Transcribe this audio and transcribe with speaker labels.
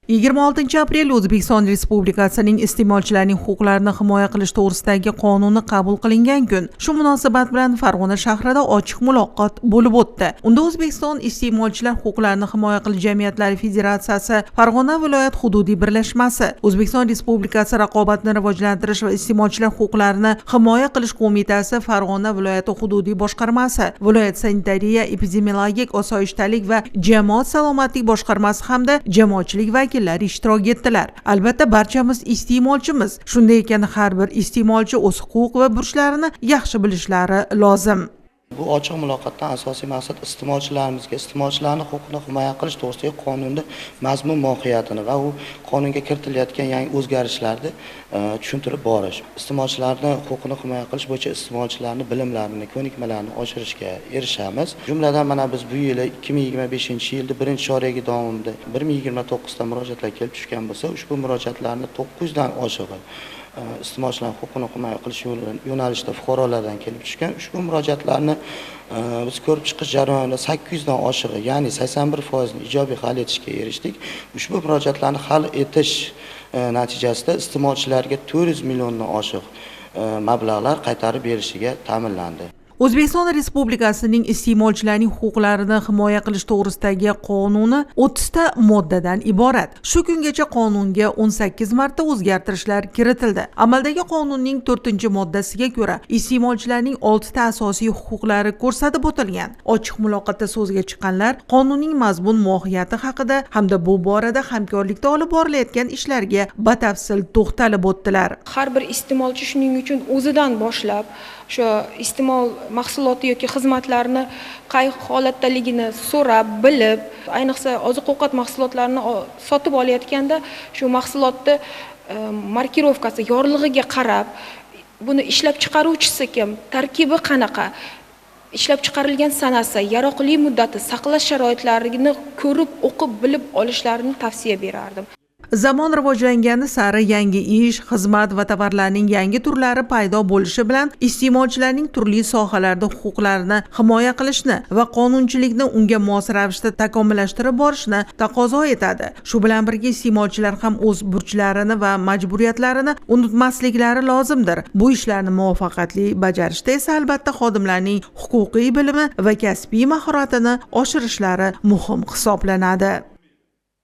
Speaker 1: 26 aprel O'zbekiston Respublikasining iste'molchilarning huquqlarini himoya qilish to'g'risidagi qonuni qabul qilingan kun. Shu munosabat bilan Farg'ona shahrida ochiq muloqot bo'lib o'tdi. Unda O'zbekiston iste'molchilar huquqlarini himoya qilish jamiyatlari federatsiyasi, Farg'ona viloyat hududiy birlashmasi, O'zbekiston Respublikasi raqobatni rivojlantirish va iste'molchilar huquqlarini himoya qilish qo'mitasi, Farg'ona viloyati hududiy boshqarmasi, viloyat sanitariya, epidemiologik osoyishtalik va jamoat salomatlik boshqarmasi hamda jamoatchilik vakillari ishtirok etdilar. Albatta barchamiz iste'molchimiz. Shunday ekan har bir iste'molchi o'z huquq va burchlarini yaxshi bilishlari lozim.
Speaker 2: Bu ochiq muloqotdan asosiy maqsad iste'molchilarning huquqini himoya qilish to'g'risidagi qonunning mazmun mohiyatini va u qonunga kiritilayotgan yangi o'zgarishlarni tushuntirib borish. Iste'molchilarning huquqini himoya qilish bo'yicha iste'molchilarning bilimlarini, ko'nikmalarini oshirishga erishamiz. Jumladan mana biz bu yil 2025-yilda birinchi choragi davomida 1029 ta murojaatlar kelib tushgan bo'lsa, ushbu murojaatlarning 900 dan oshig'i iste'molchilar huquqini himoya qilish yo'nalishida fuqarolardan kelib tushgan. Ushbu murojaatlarni biz ko'rib chiqish jarayonida 800 dan oshig'i, ya'ni 81% ni ijobiy hal etishga erishdik. Ushbu murojaatlarni hal etish natijasida iste'molchilarga 400 milliondan oshiq mablag'lar qaytarib berishiga ta'minlandi.
Speaker 1: O'zbekiston Respublikasining iste'molchilarning huquqlarini himoya qilish to'g'risidagi qonuni 30 ta moddadan iborat. Shu kungacha qonunga 18 marta o'zgartirishlar kiritildi. Amaldagi qonunning 4-moddasiga ko'ra, iste'molchilarning 6 ta asosiy huquqlari ko'rsatib o'tilgan. Ochiq muloqotda so'zga chiqqanlar qonunning mazmun mohiyati haqida hamda bu borada hamkorlikda olib borilayotgan ishlarga batafsil to'xtalib o'tdilar.
Speaker 3: Har bir iste'molchi shuning uchun o'zidan boshlab shu iste'mol mahsuloti yoki xizmatlarni qay holatdaligini so'rab, bilib, ayniqsa oziq-ovqat mahsulotlarini sotib olayotganda shu mahsulotni markirovkasi, yorlig'iga qarab, buni ishlab chiqaruvchisi kim, tarkibi qanaqa, ishlab chiqarilgan sanasi, yaroqli muddati, saqlash sharoitlarini ko'rib, o'qib, bilib olishlarini tavsiya berardim.
Speaker 1: Zamon rivojlangani sari yangi ish, xizmat va tovarlarning yangi turlari paydo bo'lishi bilan iste'molchilarning turli sohalarda huquqlarini himoya qilishni va qonunchilikni unga mos ravishda takomillashtirib borishni taqozo etadi. Shu bilan birga iste'molchilar ham o'z burchlarini va majburiyatlarini unutmasliklari lozimdir. Bu ishlarni muvaffaqiyatli bajarishda esa albatta xodimlarning huquqiy bilimi va kasbiy mahoratini oshirishlari muhim hisoblanadi.